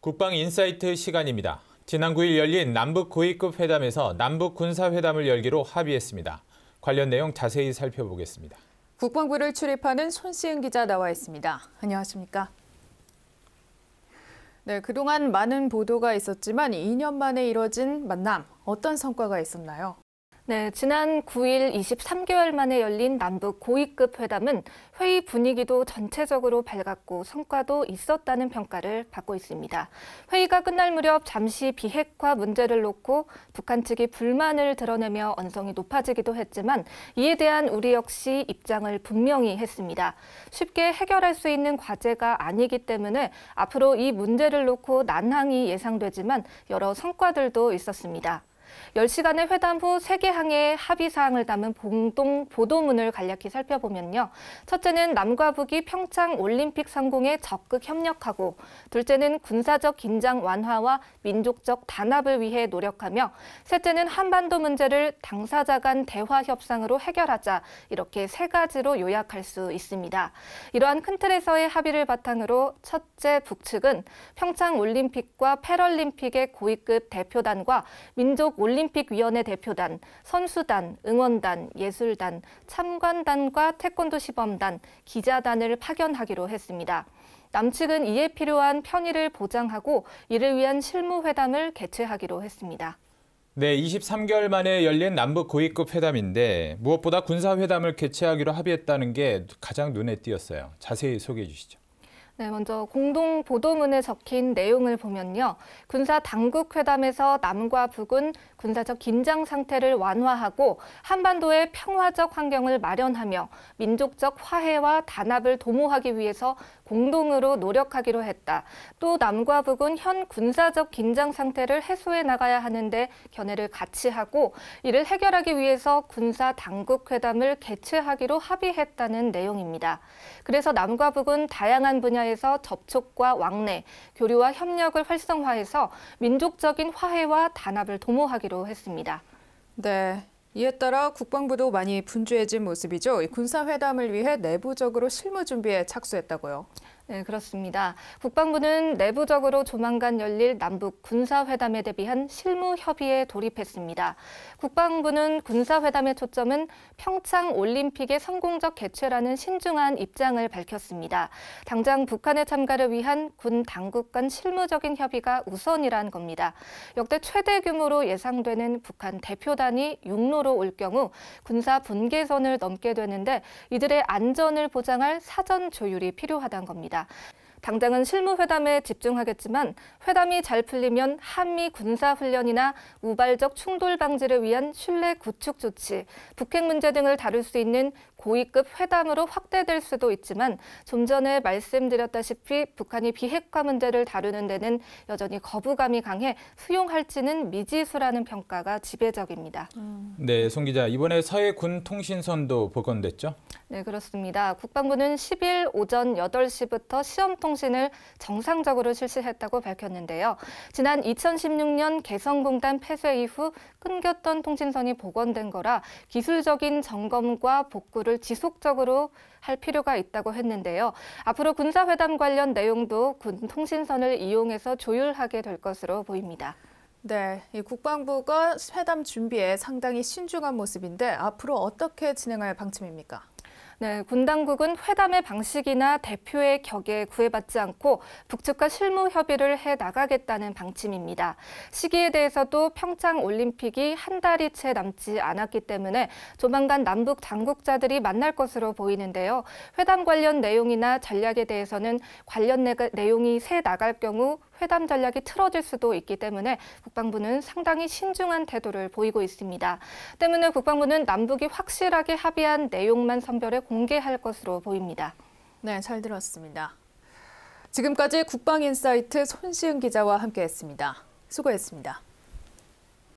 국방인사이트 시간입니다. 지난 9일 열린 남북 고위급 회담에서 남북 군사회담을 열기로 합의했습니다. 관련 내용 자세히 살펴보겠습니다. 국방부를 출입하는 손시은 기자 나와 있습니다. 안녕하십니까? 네, 그동안 많은 보도가 있었지만 2년 만에 이뤄진 만남, 어떤 성과가 있었나요? 네, 지난 9일 23개월 만에 열린 남북 고위급 회담은 회의 분위기도 전체적으로 밝았고 성과도 있었다는 평가를 받고 있습니다. 회의가 끝날 무렵 잠시 비핵화 문제를 놓고 북한 측이 불만을 드러내며 언성이 높아지기도 했지만 이에 대한 우리 역시 입장을 분명히 했습니다. 쉽게 해결할 수 있는 과제가 아니기 때문에 앞으로 이 문제를 놓고 난항이 예상되지만 여러 성과들도 있었습니다. 10시간의 회담 후 3개 항의 합의 사항을 담은 공동 보도문을 간략히 살펴보면요. 첫째는 남과 북이 평창 올림픽 성공에 적극 협력하고, 둘째는 군사적 긴장 완화와 민족적 단합을 위해 노력하며, 셋째는 한반도 문제를 당사자 간 대화 협상으로 해결하자, 이렇게 3가지로 요약할 수 있습니다. 이러한 큰 틀에서의 합의를 바탕으로 첫째 북측은 평창 올림픽과 패럴림픽의 고위급 대표단과 민족 올림픽위원회 대표단, 선수단, 응원단, 예술단, 참관단과 태권도 시범단, 기자단을 파견하기로 했습니다. 남측은 이에 필요한 편의를 보장하고 이를 위한 실무회담을 개최하기로 했습니다. 네, 23개월 만에 열린 남북 고위급 회담인데 무엇보다 군사회담을 개최하기로 합의했다는 게 가장 눈에 띄었어요. 자세히 소개해 주시죠. 네, 먼저 공동 보도문에 적힌 내용을 보면요. 군사 당국 회담에서 남과 북은 군사적 긴장 상태를 완화하고 한반도의 평화적 환경을 마련하며 민족적 화해와 단합을 도모하기 위해서 공동으로 노력하기로 했다. 또 남과 북은 현 군사적 긴장 상태를 해소해 나가야 하는데 견해를 같이 하고 이를 해결하기 위해서 군사 당국 회담을 개최하기로 합의했다는 내용입니다. 그래서 남과 북은 다양한 분야에서 접촉과 왕래, 교류와 협력을 활성화해서 민족적인 화해와 단합을 도모하기로 했습니다. 네, 이에 따라 국방부도 많이 분주해진 모습이죠. 군사회담을 위해 내부적으로 실무 준비에 착수했다고요. 네, 그렇습니다. 국방부는 내부적으로 조만간 열릴 남북 군사회담에 대비한 실무 협의에 돌입했습니다. 국방부는 군사회담의 초점은 평창 올림픽의 성공적 개최라는 신중한 입장을 밝혔습니다. 당장 북한의 참가를 위한 군 당국 간 실무적인 협의가 우선이란 겁니다. 역대 최대 규모로 예상되는 북한 대표단이 육로로 올 경우 군사 분계선을 넘게 되는데 이들의 안전을 보장할 사전 조율이 필요하다는 겁니다. 당장은 실무회담에 집중하겠지만 회담이 잘 풀리면 한미 군사훈련이나 우발적 충돌 방지를 위한 신뢰 구축 조치, 북핵 문제 등을 다룰 수 있는 고위급 회담으로 확대될 수도 있지만 좀 전에 말씀드렸다시피 북한이 비핵화 문제를 다루는 데는 여전히 거부감이 강해 수용할지는 미지수라는 평가가 지배적입니다. 네, 송 기자, 이번에 서해 군 통신선도 복원됐죠? 네, 그렇습니다. 국방부는 10일 오전 8시부터 시험 통신을 정상적으로 실시했다고 밝혔는데요. 지난 2016년 개성공단 폐쇄 이후 끊겼던 통신선이 복원된 거라 기술적인 점검과 복구를 지속적으로 할 필요가 있다고 했는데요. 앞으로 군사회담 관련 내용도 군 통신선을 이용해서 조율하게 될 것으로 보입니다. 네, 이 국방부가 회담 준비에 상당히 신중한 모습인데 앞으로 어떻게 진행할 방침입니까? 네, 군 당국은 회담의 방식이나 대표의 격에 구애받지 않고 북측과 실무 협의를 해 나가겠다는 방침입니다. 시기에 대해서도 평창 올림픽이 한 달이 채 남지 않았기 때문에 조만간 남북 당국자들이 만날 것으로 보이는데요. 회담 관련 내용이나 전략에 대해서는 관련 내용이 새 나갈 경우 회담 전략이 틀어질 수도 있기 때문에 국방부는 상당히 신중한 태도를 보이고 있습니다. 때문에 국방부는 남북이 확실하게 합의한 내용만 선별해 공개할 것으로 보입니다. 네, 잘 들었습니다. 지금까지 국방인사이트 손시은 기자와 함께했습니다. 수고했습니다.